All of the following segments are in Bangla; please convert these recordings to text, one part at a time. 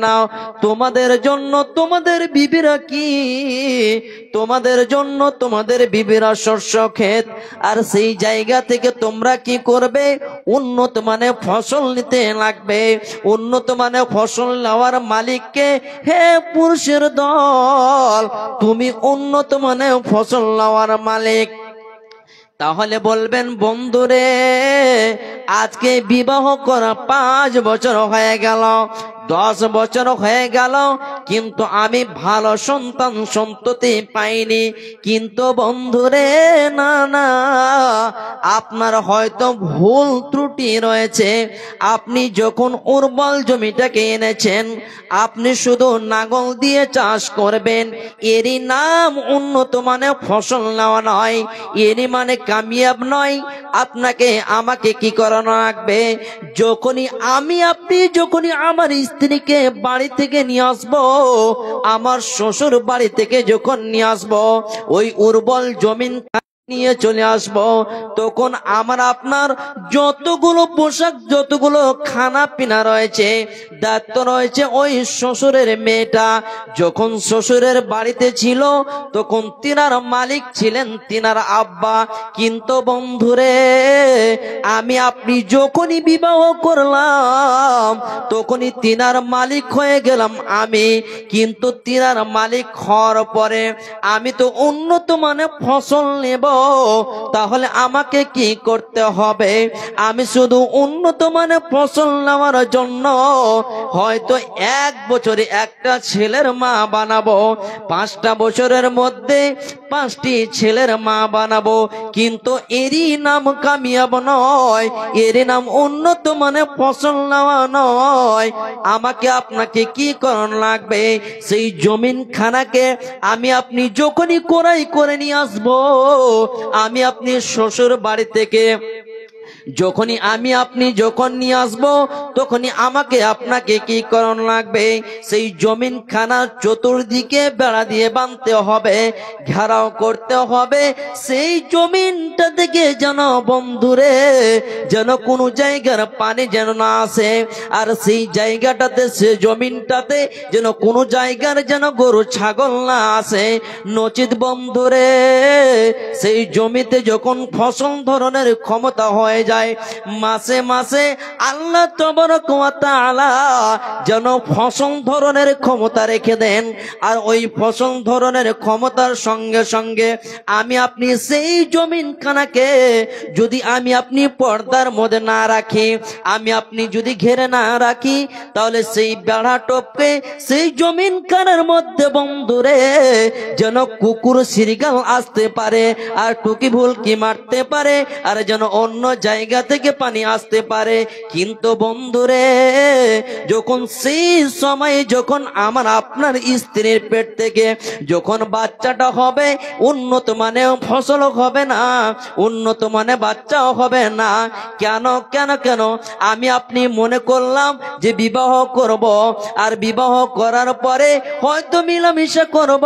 নাও। তোমাদের জন্য তোমাদের বিবিরা কি, তোমাদের জন্য তোমাদের বিবিরা শস্য ক্ষেত, আর সেই জায়গা থেকে তোমরা কি করবে? উন্নত মানের ফসল নিতে লাগবে। উন্নত মানের ফসল নেওয়ার মালিককে, হে পুরুষের দল, তুমি উন্নত মানের ফসল নেওয়ার মালিক। তাহলে বলবেন, বন্ধুরে আজকে বিবাহ করা 5 বছর হয়ে গেল, 10 বছর হয়ে গেল, কিন্তু আমি ভালো সন্তান সন্ততি পাইনি। কিন্তু বন্ধুরে না না, আপনার হয়তো ভুল ত্রুটি রয়েছে। আপনি যখন উর্বর জমিটাকে এনেছেন, আপনি শুধু নাঙল দিয়ে চাষ করবেন, এরই নাম উন্নত মানের ফসল নেওয়া নয়, এরই মানে কামিয়াব নয়। আপনাকে আমাকে কি করানো লাগবে? যখনই যখনই আমার স্ত্রীকে বাড়ি থেকে নিয়ে আসবো, আমার শ্বশুর বাড়ি থেকে যখন নিয়ে আসবো, ওই উর্বর জমিন নিয়ে চলে আসবো, তখন আমার আপনার যতগুলো পোশাক, যতগুলো খানা পিনা রয়েছে, দায়িত্ব রয়েছে ওই শ্বশুরের মেয়েটা। যখন শ্বশুরের বাড়িতে ছিল, তখন তিনার মালিক ছিলেন তিনার আব্বা। কিন্তু বন্ধুরে আপনি যখনই বিবাহ করলাম, তখনই তিনার মালিক হয়ে গেলাম আমি। কিন্তু তিনার মালিক হওয়ার পরে আমি তো উন্নত মানের ফসল নেব, তাহলে আমাকে কি করতে হবে? আমি শুধু উন্নত মানের ফসল নেওয়ার জন্য হয়তো 1 বছরে একটা ছেলের মা বানাবো, 5টা বছরের মধ্যে 5টি ছেলের মা বানাবো, কিন্তু এরই নাম কামিয়াব নয়, এরই নাম উন্নত মানের ফসল নেওয়া নয়। আমাকে আপনাকে কি করণ লাগবে? সেই জমিন খানাকে আপনি যখনই ক্রয় করে নিয়ে আসবো, আমি আপনি শ্বশুর বাড়ি থেকে যখনই যখন নিয়ে আসবো, তখনই আমাকে আপনাকে কি করণ লাগবে? সেই জমিন খানার চতুর্দিকে বেড়া দিয়ে বাঁধতে হবে, ঘেরাও করতে হবে। সেই জমিনটা থেকে যেন বন্ধুরে যেন কোনো জায়গার পানি যেন না আসে, আর সেই জায়গাটাতে, সে জমিনটাতে যেন কোনো জায়গার যেন গরু ছাগল না আসে। নচিত বন্ধুরে সেই জমিতে যখন ফসল ধরনের ক্ষমতা হয়ে যায়, মাসে মাসে আল্লাহ তাবারক ওয়া তাআলা যেন ফসল ধরনের ক্ষমতা রেখে দেন। আর ওই ফসল ধরনের ক্ষমতার সঙ্গে সঙ্গে আপনি সেই জমিন খানাকে যদি আপনি পর্দার মধ্যে না রাখি, আপনি যদি ঘেরে না রাখি, তাহলে সেই বেড়া টপকে সেই জমিন খানার মধ্যে বন্ধুরে যেন কুকুর শিরগাল আসতে পারে, আর টুকি ভুল কি মারতে পারে, আর যেন অন্য জায়গা থেকে পানি আসতে পারে। কিন্তু বন্ধুরে যখন সেই সময়ে যখন আপনার স্ত্রীর পেট থেকে যখন বাচ্চাটা হবে, উন্নত মানে ফসল হবে না, উন্নত মানে বাচ্চাও হবে না। কেন কেন কেন? আপনি মনে করলাম যে বিবাহ করব, আর বিবাহ করার পরে হয়তো মিলামিশা করব,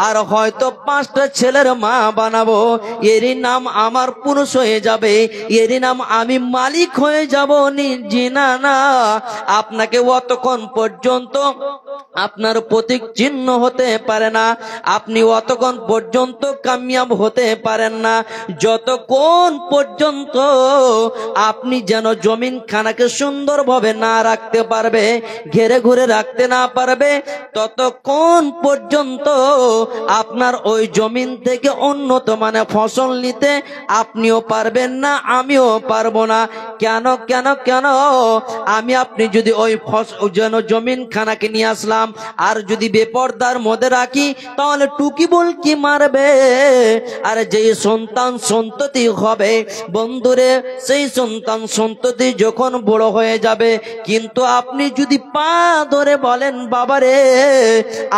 আর হয়তো 5টা ছেলের মা বানাবো, এরই নাম আমার পুরুষ হয়ে যাবে, এরই নাম আমি মালিক হয়ে যাব। না না, আপনাকে অতক্ষণ পর্যন্ত আপনার প্রতীক চিহ্ন হতে পারে না, আপনি অতক্ষণ পর্যন্ত কামিয়াব হতে পারেন না, যতক্ষণ পর্যন্ত আপনি যেন জমিন খানাকে সুন্দরভাবে না রাখতে পারবে, ঘেরে ঘুরে রাখতে না পারবে, ততক্ষণ পর্যন্ত আপনার ওই জমিন থেকে উন্নত মানে ফসল নিতে আপনিও পারবেন না, আমিও পারবো না। কেন কেন কেন? আপনি যদি ওই যেন জমিন খানাকে নিয়ে আসলাম, আর যদি বেপরদার মধ্যে রাখি, তাহলে টুকি বল কি মারবে, আর যে সন্তান সন্ততি হবে বন্ধুরে, সেই সন্তান সন্ততি যখন বড় হয়ে যাবে, কিন্তু আপনি যদি পা ধরে বলেন, বাবারে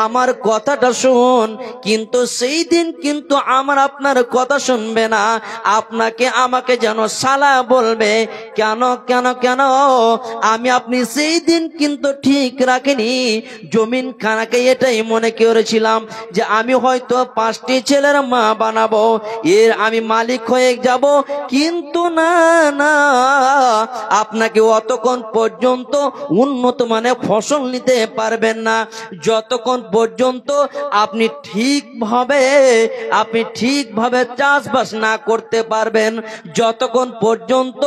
আমার কথাটা শুন, কিন্তু সেই দিন কিন্তু আপনার কথা শুনবে না, আপনাকে আমাকে যেন শালা বলবে। কেন কেন কেন? আপনি সেই দিন কিন্তু ঠিক রাখেনি, জমিন খানাকে এটাই মনে করেছিলাম যে আমি হয়তো 5টি ছেলের মা বানাবো, এর আমি মালিক হয়ে যাব। কিন্তু না না, আপনাকে অতক্ষণ পর্যন্ত উন্নত মানের ফসল নিতে পারবেন না যতক্ষণ পর্যন্ত আপনি ঠিকভাবে চাষবাস না করতে পারবেন, যতক্ষণ পর্যন্ত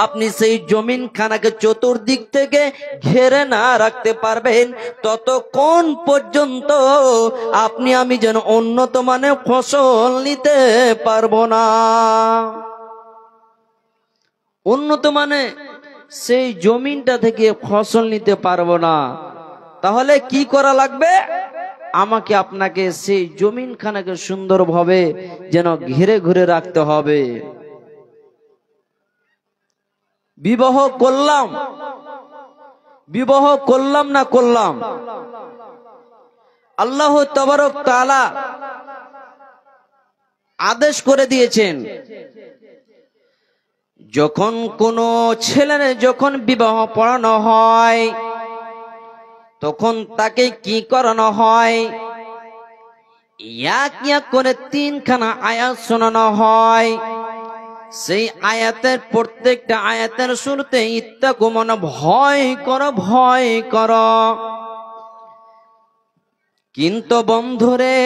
আপনি সেই জমিন খানাকে চতুর্দিক থেকে ঘেরে না রাখতে পারবেন, ততক্ষণ পর্যন্ত আপনি আমি যেন উন্নত মানের ফসল নিতে পারবো না। উন্নত মানে সেই জমিনটা থেকে ফসল নিতে পারবো না। তাহলে কি করা লাগবে? আমাকে আপনাকে সেই জমিনখানাকে সুন্দরভাবে যেন ঘিরে ঘিরে রাখতে হবে। বিবাহ করলাম না করলাম, আল্লাহ তাবারক তাআলা আদেশ করে দিয়েছেন, যখন কোনো ছেলের যখন বিবাহ পড়ানো হয় তখন তাকে কি করানো হয়? এক এক করে 3খানা আয়াত শোনানো হয়। সেই আয়াতের প্রত্যেকটা আয়াতের শুরুতে ইত্তাকু মানে ভয় করো। কিন্তু বন্ধুরে,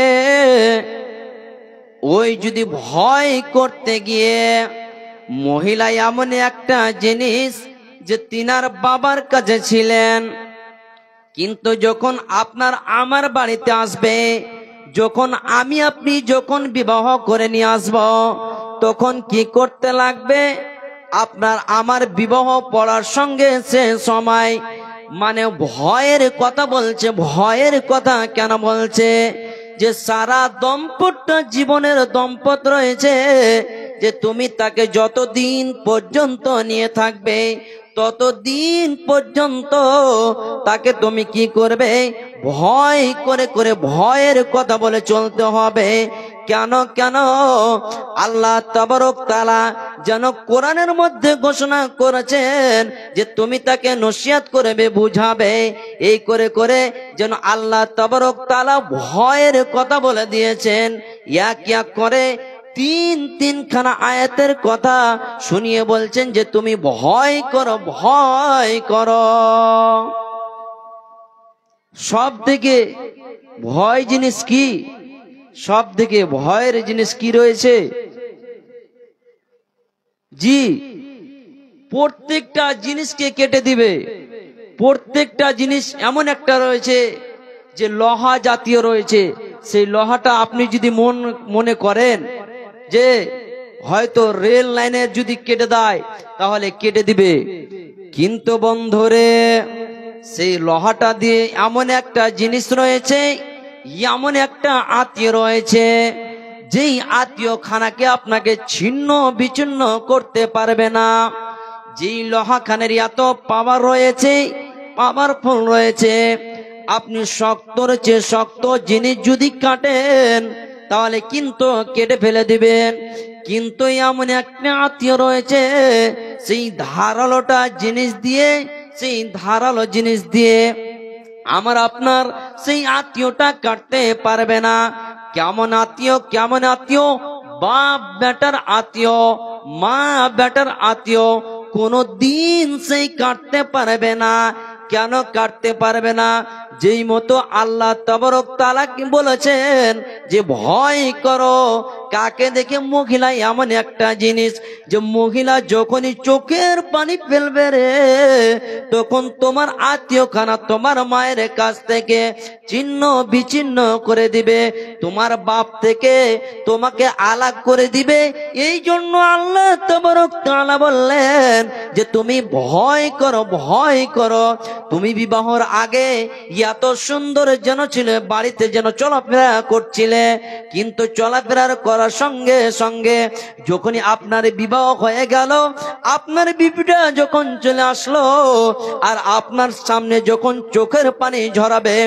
ওই যদি ভয় করতে গিয়ে মহিলা এমন একটা জিনিস যে তিনার বাবার কাছে ছিলেন, কিন্তু যখন আপনার আমার বাড়িতে আসবে, যখন আমি আপনি যখন বিবাহ করে নিয়ে আসব, তখন কি করতে লাগবে? আপনার আমার বিবাহ পড়ার সঙ্গে সে সময় মানে ভয়ের কথা বলছে। ভয়ের কথা কেন বলছে? যে সারা দম্পত্য জীবনের দম্পত রয়েছে, যে তুমি তাকে যতদিন পর্যন্ত নিয়ে থাকবে ততদিন পর্যন্ত তাকে তুমি কি করবে? ভয় করে করে ভয়ের কথা বলে চলতে হবে। কেন আল্লাহ তাবারক তাআলা যেন কোরআনের মধ্যে ঘোষণা করেছেন যে তুমি তাকে নসিহত করবে, বুঝাবে, এই করে করে যেন আল্লাহ তাবারক তাআলা ভয়ের কথা বলে দিয়েছেন। এক এক করে 3খানা আয়াতের কথা শুনিয়ে বলছেন যে তুমি ভয় করো। সব থেকে ভয় জিনিস কি? সব থেকে ভয়ের জিনিস কি রয়েছে? জি, প্রত্যেকটা জিনিসকে কেটে দিবে। প্রত্যেকটা জিনিস এমন একটা রয়েছে যে লোহা জাতীয় রয়েছে, সেই লোহাটা আপনি যদি মনে করেন যে হয়তো রেল লাইনের যদি কেটে দেয় তাহলে কেটে দিবে, কিন্তু বন্ধুরে সেই লোহাটা দিয়ে এমন একটা জিনিস রয়েছে, এমন একটা আত্মীয় রয়েছে, যেই আত্মীয় খানাকে আপনাকে ছিন্ন বিচ্ছিন্ন করতে পারবে না। যেই লোহা খানের এত পাওয়ার রয়েছে, পাওয়ারফুল রয়েছে, আপনি শক্তর চেয়ে শক্ত জিনিস যদি কাটেন তাহলে কিন্তু কেটে ফেলে দিবেন। কিন্তু এমন একটা আত্মীয় রয়েছে, সেই ধারালো জিনিস দিয়ে আমার আপনার সেই আত্মীয়টা কাটতে পারবে না। কেমন আত্মীয়? বাপ বেটার আত্মীয়, মা বেটার আত্মীয়, কোনো দিন সেই কাটতে পারবে না। কেন কাটতে পারবে না? যেই মতো আল্লাহ তাবারক তাআলা কি বলেছেন যে ভয় করো। কাকে দেখে? মহিলা এমন একটা জিনিস যে মহিলা যখনই চোখের পানি ফেলবে রে, তখন তোমার আত্মীয় খানা তোমার মায়ের কাছ থেকে ছিন্ন বিচ্ছিন্ন করে দিবে, তোমার বাপ থেকে তোমাকে আলাদা করে দিবে। এই জন্য আল্লাহ তাবারক তাআলা বললেন যে তুমি ভয় করো। তুমি বিবাহর আগে এত সুন্দর যেন ছিলে, বাড়িতে যেন চলাফেরা করছিলে, কিন্তু চলাফেরার করার সঙ্গে সঙ্গে যখনই আপনার বিবাহ হয়ে গেল, আপনার বিবিটা যখন চলে আসলো আর আপনার সামনে যখন চোখের পানি ঝরাবে,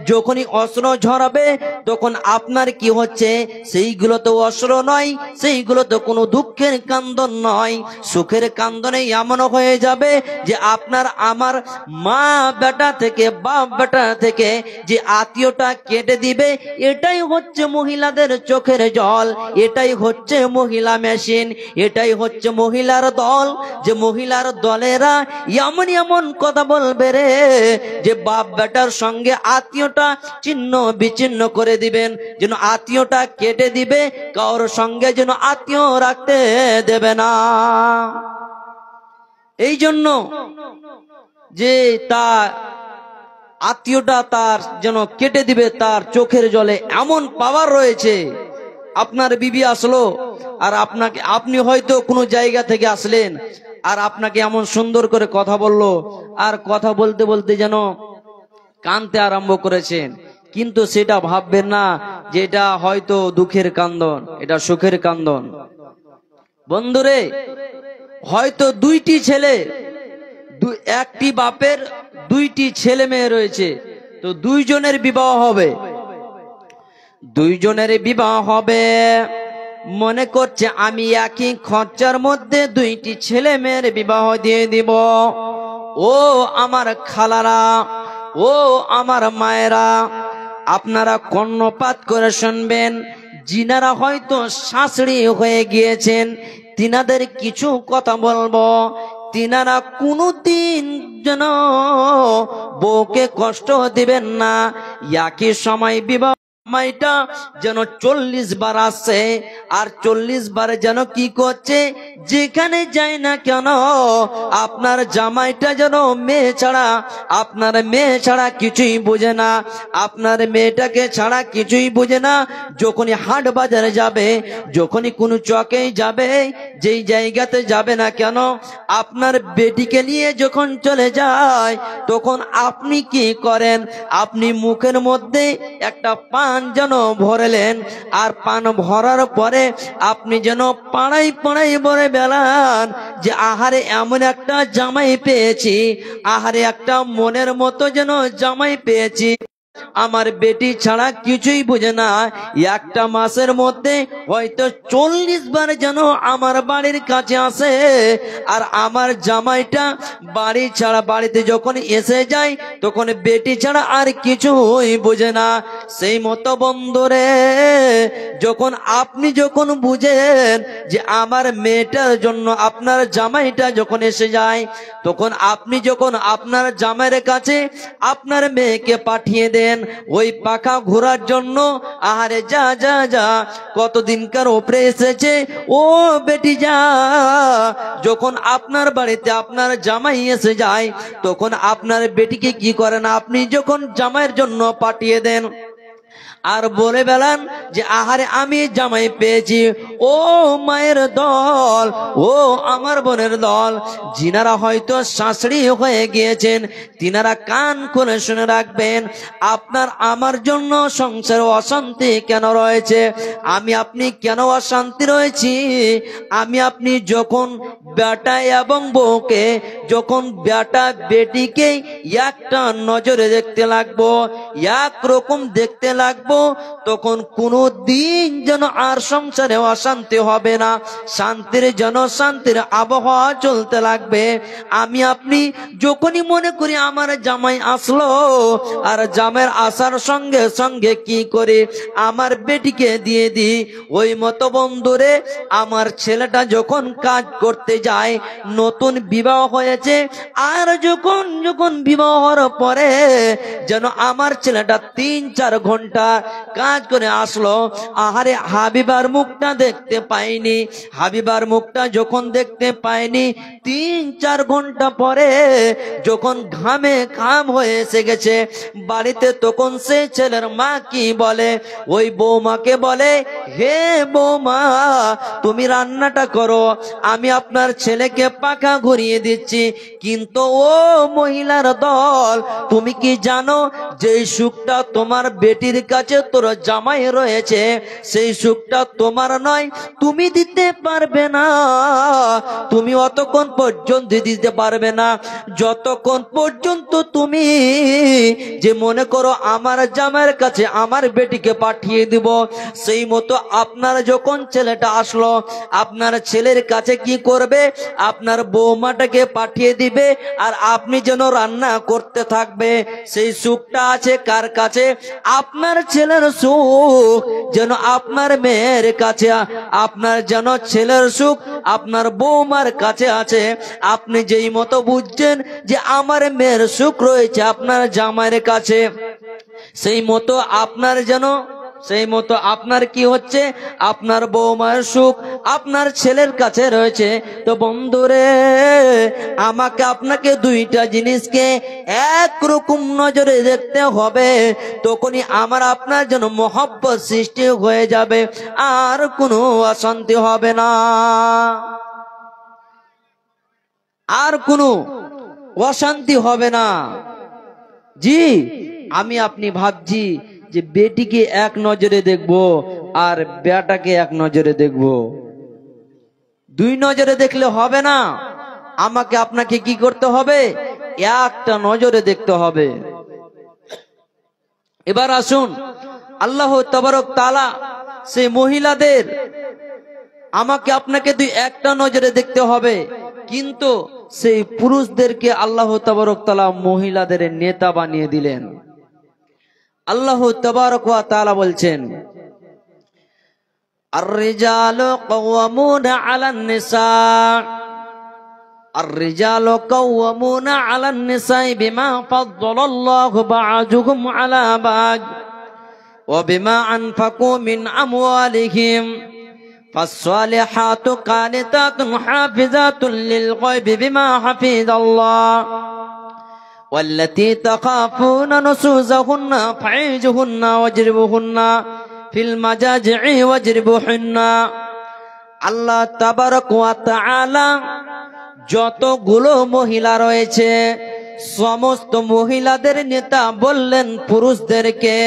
যখনই অস্ত্র ঝরাবে তখন আপনার কি হচ্ছে, সেইগুলো তো অস্ত্র নয়, সেইগুলো তো কোনো দুঃখের কান্দন নয়, সুখের কান্দনে এমন হয়ে যাবে যে আপনার আমার মা বেটা থেকে বাপ বেটা থেকে যে আত্মীয়টা কেটে দিবে। এটাই হচ্ছে মহিলাদের চোখের জল, এটাই হচ্ছে মহিলা মেশিন, এটাই হচ্ছে মহিলার দল। যে মহিলার দলেরা এমন এমন কথা বলবে রে যে বাপ বেটার সঙ্গে আত্মীয়টা ছিন্ন বিচ্ছিন্ন করে দিবেন, যেন আত্মীয়টা কেটে দিবে, কারোর সঙ্গে যেন আত্মীয় রাখতে দেবে না। এই জন্য যে তার আত্মীয়টা তার যেন কেটে দিবে, তার চোখের জলে এমন পাওয়ার রয়েছে। আপনার বিবি আসলো আর আপনাকে, আপনি হয়তো কোনো জায়গা থেকে আসলেন আর আপনাকে এমন সুন্দর করে কথা বললো, আর কথা বলতে বলতে যেন কাঁদতে আরম্ভ করেছেন, কিন্তু সেটা ভাববেন না যে এটা হয়তো দুঃখের কান্দন, এটা সুখের কান্দন। বন্ধুরে, হয়তো দুইটি ছেলে, একটি বাপের দুইটি ছেলে মেয়ে রয়েছে, তো দুইজনের বিবাহ হবে, দুইজনের বিবাহ হবে। মনে করছে আমি একই খরচার মধ্যে দুইটি ছেলে মেয়ের বিবাহ দিয়ে দিব। ও আমার খালারা, ও আমার মায়েরা, আপনারা কর্ণপাত করে শুনবেন। যিনারা হয়তো শাশুড়ি হয়ে গিয়েছেন তিনাদের কিছু কথা বলবো। তিনারা কোনোদিন যেন বউকে কষ্ট দিবেন না। একই সময় বিবাহ সময়টা যেন 40 বার আসছে, আর 40 বার যেন কি করছে, যেখানে যায় না কেন আপনার জামাইটা যেন মেয়ে ছাড়া, আপনার মেয়ে ছাড়া কিছুই বুঝে না, আপনার মেয়েটাকে ছাড়া কিছুই বুঝে না। যখনই হাট বাজারে যাবে, যখনই কোনো চকে যাবে, যেই জায়গাতে যাবে না কেন, আপনার বেটিকে নিয়ে যখন চলে যায়, তখন আপনি কি করেন, আপনি মুখের মধ্যে একটা পান যেন ভরলেন, আর পান ভরার পরে আপনি যেন পাড়াই পাড়াই বলে বেলান যে আহারে এমন একটা জামাই পেয়েছি, আহারে একটা মনের মতো যেন জামাই পেয়েছি, আমার বেটি ছাড়া কিছুই বুঝে না। একটা মাসের মধ্যে হয়তো 40 বার যেন আমার বাড়ির কাছে আসে, আর আমার জামাইটা বাড়ি ছাড়া, বাড়িতে যখন এসে যায় তখন বেটি ছাড়া আর কিছুই বুঝে না। সেই মতো বন্ধুরে, যখন আপনি যখন বুঝেন যে আমার মেয়েটার জন্য আপনার জামাইটা যখন এসে যায়, তখন আপনি যখন আপনার জামাইয়ের কাছে আপনার মেয়েকে পাঠিয়ে দেন ওই পাখা ঘোরার জন্য, আহারে যা যা যা কতদিনকার উপরে এসেছে, ও বেটি যা। যখন আপনার বাড়িতে আপনার জামাই এসে যায়, তখন আপনার বেটিকে কি করেন, আপনি যখন জামাইয়ের জন্য পাঠিয়ে দেন আর বলে বেলান যে আহারে আমি জামাই পেয়েছি, ও মায়ের দল, ও আমার বোনের দল, যিনারা হয়তো শাশুড়ি হয়ে গিয়েছেন তিনারা কান খুলে শুনে রাখবেন। আপনার আমার জন্য সংসারে অশান্তি কেন রয়েছে, আমি আপনি কেন অশান্তি রয়েছি, আমি আপনি যখন বেটা এবং বউকে, যখন বেটা বেটিকে একটা নজরে দেখতে লাগবো, একরকম দেখতে লাগবো, তখন কোনো দিন যেন আর সংসারে অশান্তি হবে না, শান্তির যেন শান্তির আবহাওয়া চলতে লাগবে। আমি আপনি যখনই মনে করি আমার জামাই আসলো, আর জামাইয়ের আসার সঙ্গে সঙ্গে কি করে আমার বেটিকে দিয়ে দিই, ওই মতো বন্ধুরে আমার ছেলেটা যখন কাজ করতে যায়, নতুন বিবাহ হয়েছে, আর যখন যখন বিবাহ হওয়ার পরে যেন আমার ছেলেটা 3-4 ঘন্টা কাজ করে আসলো, আহারে হাবিবার মুখটা দেখতে পাইনি, হাবিবার মুখটা যখন দেখতে পাইনি, 3-4 ঘন্টা পরে যখন ঘামে ঘাম হয়ে এসে গেছে বাড়িতে, তখন সে ছেলের মা কি বলে, ওই বৌমাকে বলে, হে বৌমা তুমি রান্নাটা করো, আমি আপনার ছেলেকে পাখা ঘুরিয়ে দিচ্ছি। কিন্তু ও মহিলার দল, তুমি কি জানো যে সুখটা তোমার বেটির কাছে তোর জামাই রয়েছে, রয়েছে সেই সুখটা তোমার নয়, তুমি দিতে পারবে না। তুমি অতক্ষণ পর্যন্ত দিতে পারবে না যতক্ষণ পর্যন্ত তুমি যে মনে করো আমার জামাইয়ের কাছে আমার বেটিকে পাঠিয়ে দিব। সেই মতো আপনার যখন ছেলেটা আসলো, আপনার ছেলের কাছে কি করবে, আপনার বৌমাটাকে পাঠিয়ে দিবে, আর আপনি যেন রান্না করতে থাকবে। সেই সুখটা আছে কার কাছে? আপনার ছেলের সুখ যেন আপনার মেয়ের কাছে, আপনার যেন ছেলের সুখ আপনার বৌমার কাছে আছে। আপনি যেই মতো বুঝছেন যে আমার মেয়ের সুখ রয়েছে আপনার জামাইয়ের কাছে, সেই মতো আপনার কি হচ্ছে, আপনার বৌমার সুখ আপনার ছেলের কাছে রয়েছে। তো বন্ধুরে, আমাকে আপনাকে দুইটা জিনিসকে একরকম নজরে দেখতে হবে, তখনই আমার আপনার জন্য মহব্বত সৃষ্টি হয়ে যাবে, আর কোনো অশান্তি হবে না, আর কোনো অশান্তি হবে না। জি, আমি আপনি ভাবছি যে বেটিকে এক নজরে দেখব আর বেটাকে এক নজরে দেখব, দুই নজরে দেখলে হবে না। আমাকে আপনাকে কি করতে হবে? একটা নজরে দেখতে হবে। এবার আসুন, আল্লাহ তাবারক তাআলা সেই মহিলাদের আমাকে আপনাকে একটা নজরে দেখতে হবে, কিন্তু সেই পুরুষদেরকে আল্লাহ তাবারক তাআলা মহিলাদের নেতা বানিয়ে দিলেন। আল্লাহ তাবারক ওয়া তাআলা বলছেন, আর-রিজালু কাওয়ামুনা আলান নিসা, আর-রিজালু কাওয়ামুনা আলান নিসা বিমা ফাদ্দালাল্লাহু বা'দুহুম আলা বা'দ ওয়া বিমা আনফাকু মিন আমওয়ালিহিম ফাস-সালিহাতু কানিতাতুন হাফিজাতুন লিল গায়বি বিমা হাফিজাল্লাহ والتي تخافون نشوزهن فعظوهن واضربوهن في المضاجع واضربوهن। আল্লাহ তাবারক ওয়া তাআলা যতগুলো মহিলা রয়েছে সমস্ত মহিলাদের নেতা বললেন পুরুষদেরকে।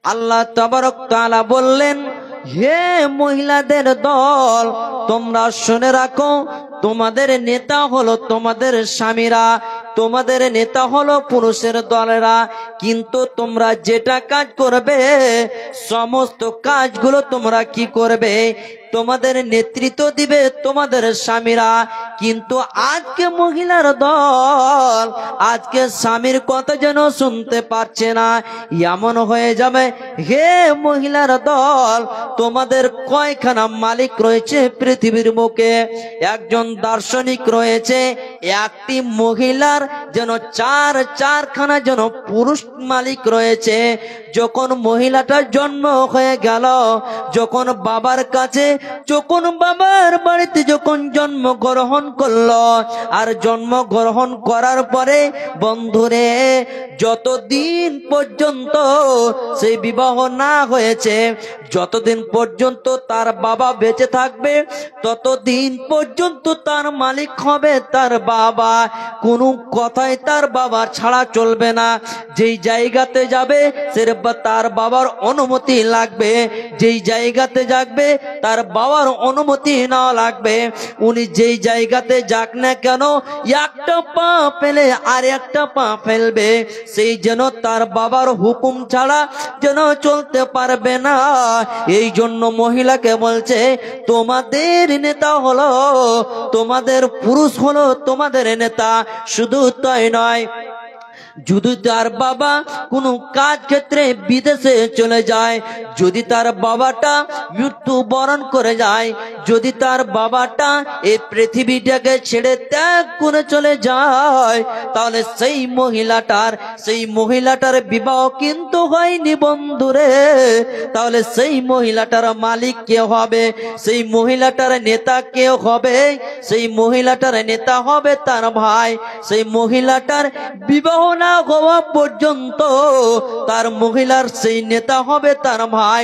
আল্লাহ তাবারক তাআলা বললেন, হে মহিলাদের দল, তোমরা শুনে রাখো, তোমাদের নেতা হলো তোমাদের স্বামীরা, তোমাদের নেতা হলো পুরুষের দলেরা, কিন্তু তোমরা যেটা কাজ করবে সমস্ত কাজগুলো তোমরা কি করবে, তোমাদের নেতৃত্ব দিবে তোমাদের স্বামীরা। কিন্তু আজকে মহিলার দল আজকে স্বামীর কথা যেন শুনতে পাচ্ছে না, এমন হয়ে যাবে। হে মহিলার দল, তোমাদের কয়খানা মালিক রয়েছে পৃথিবীর মুখে? একজন দার্শনিক রয়েছে, একটি মহিলার যেন চারখানা যেন পুরুষ মালিক রয়েছে। যখন মহিলাটার জন্ম হয়ে গেল, যখন বাবার কাছে, যখন বাবার বাড়িতে যখন জন্মগ্রহণ করলো, আর জন্মগ্রহণ করার পরে বন্ধুরে যতদিন পর্যন্ত সেই বিবাহ না হয়েছে, যতদিন পর্যন্ত তার বাবা বেঁচে থাকবে, ততদিন পর্যন্ত তার মালিক হবে তার বাবা। কোনো কথাই তার বাবা ছাড়া চলবে না। যেই জায়গাতে যাবে সে তার বাবার অনুমতি লাগবে, যেই জায়গাতে যাবে তার বাবার অনুমতি না লাগবে। উনি যেই জায়গাতে যাক না কেন, একটা পা ফেলে আর একটা পা ফেলবে, সেই যেন তার বাবার হুকুম ছাড়া যেন চলতে পারবে না। এই জন্য মহিলাকে বলছে, তোমাদের নেতা হলো, তোমাদের পুরুষ হলো তোমাদের নেতা। শুধু তাই নয়, যদি তার বাবা কোনো কাজ ক্ষেত্রে বিদেশে চলে যায়, যদি তার বাবাটা মৃত্যু বরণ করে যায়, যদি তার বাবাটা এই পৃথিবীটাকে ছেড়ে ত্যাগ করে চলে যায়, তাহলে সেই মহিলাটার বিবাহ কিন্তু হয়নি বন্ধুরে। তাহলে সেই মহিলাটার মালিক কে হবে? সেই মহিলাটার নেতা কে হবে? সেই মহিলাটার নেতা হবে তার ভাই। সেই মহিলাটার বিবাহ না হওয়া পর্যন্ত তার মহিলার সেই নেতা হবে তার ভাই।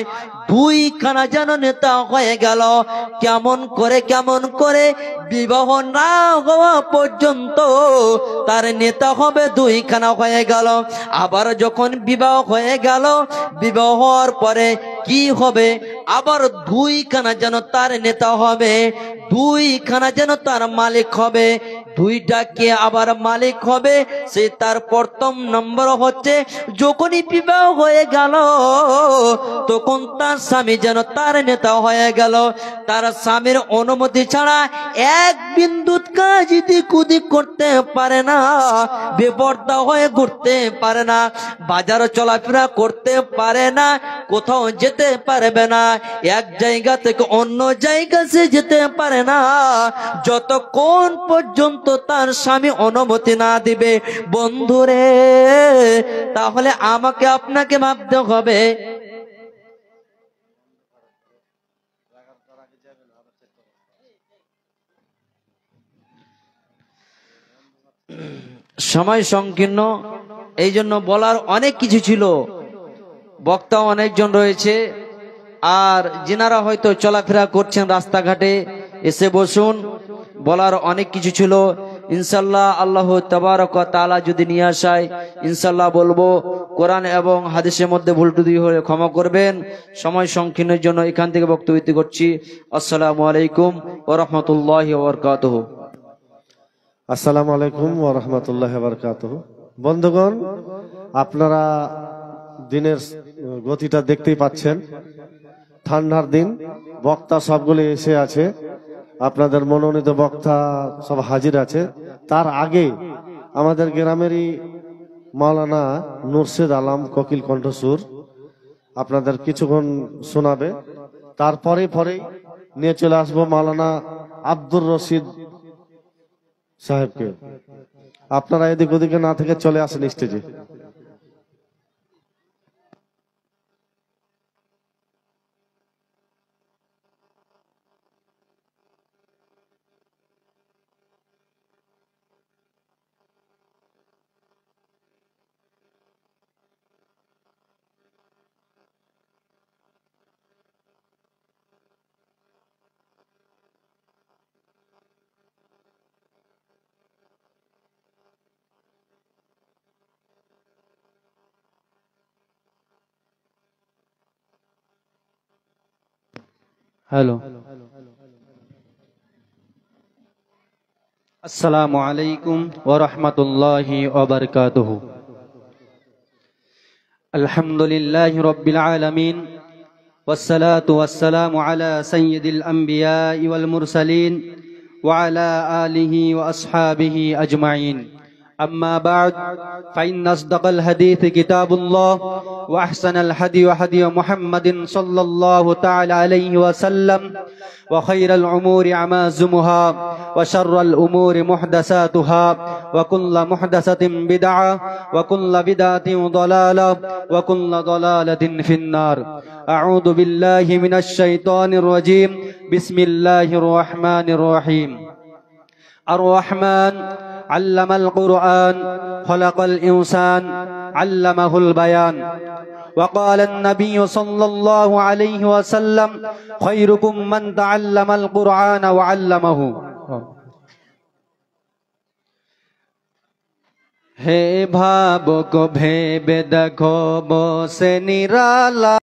দুইখানা যেন নেতা হয়ে গেল। কেমন করে বিবাহ না হওয়া পর্যন্ত তার নেতা হবে দুইখানা হয়ে গেল। আবার যখন বিবাহ হয়ে গেল, বিবাহ হওয়ার পরে কি হবে, আবার দুইখানা যেন তার নেতা হবে, দুইখানা যেন তার মালিক হবে। দুইটাকে আবার মালিক হবে। সে তার প্রথম নম্বর হচ্ছে যখনই বিবাহ হয়ে গেল তখন তার স্বামী যেন তার নেতা হয়ে গেল। তার স্বামীর অনুমতি ছাড়া এক বিন্দু কাজ দিক করতে পারে না, বেপরদা হয়ে ঘুরতে পারে না, বাজার চলাফেরা করতে পারে না, কোথাও যেতে পারবে না, এক জায়গা থেকে অন্য জায়গা সে যেতে পারে না যতক্ষণ পর্যন্ত তার স্বামী অনুমতি না দিবে। বন্ধুরে, তাহলে আমাকে আপনাকে ভাবতে হবে সময় সংকীর্ণ, এই জন্য বলার অনেক কিছু ছিল, বক্তা অনেকজন রয়েছে, আর যিনারা হয়তো চলাফেরা করছেন রাস্তাঘাটে এসে বসুন। বলার অনেক কিছু ছিল, ইনশাল্লাহ আল্লাহ তাবারক ওয়া তাআলা যদি নিয়ে আসায় ইনশাল্লাহ বলবো। কোরআন এবং হাদিসের মধ্যে ভুল ত্রুটি হলে ক্ষমা করবেন। সময় সংকীর্ণের জন্য এখান থেকে বক্তব্য করছি। আসসালামু আলাইকুম ওয়া রাহমাতুল্লাহি ওয়া বারাকাতুহু। আসসালামু আলাইকুম ওয়া রাহমাতুল্লাহি ওয়া বারাকাতুহু। বন্ধুগণ, আপনারা দিনের গতিটা দেখতেই পাচ্ছেন। ঠান্ডার দিন, বক্তা সবগুলি এসে আছে, আপনাদের মনোনীত বক্তা সব হাজির আছে। তার আগে আমাদের গ্রামেরই মাওলানা নুরশেদ আলম কোকিল কণ্ঠসুর আপনাদের কিছুক্ষণ শোনাবে। তারপরে নিয়ে চলে আসবো মাওলানা আব্দুর রশিদ সাহেবকে। আপনারা এদিক ওদিকে না থেকে চলে আসেন স্টেজে। हेलो, अस्सलामु अलैकुम व रहमतुल्लाहि व बरकातुहू। अल्हम्दुलिल्लाहि रब्बिल आलमीन वस्सलातु वस्सलामु अला सय्यिदिल अंबिया'i वल मुरसलीन व अला आलिहि व अस्हाबिहि अजमाइन। अम्मा बाद फ़इन्न अस्दक़ल हदीस किताबुल्लाह व अहसनल हदी हदी मुहम्मदिन सल्लल्लाहु तआला अलैहि वसल्लम व खैरल उमूरि अमाज़ुमुहा व शर्रल उमूरि मुहदसातुहा व कुल्ल मुहदसतिन बिदअह व कुल्ल बिदअतिन दलाला व कुल्ल दलालतिन फिन्नार। अऊज़ु बिल्लाहि मिनश शैतानिर रजीम। बिस्मिल्लाहिर रहमानिर रहीम। अर्रहमान अल्लमल कुरआन खलक़ल इंसान अल्लमहुल बयान। वक़ाल अन्नबी सल्लल्लाहु अलैहि वसल्लम खैरुकुम मन तअल्लमल कुरआन व अल्लमहु। हे भावुक भेबे देखो बसे निराला।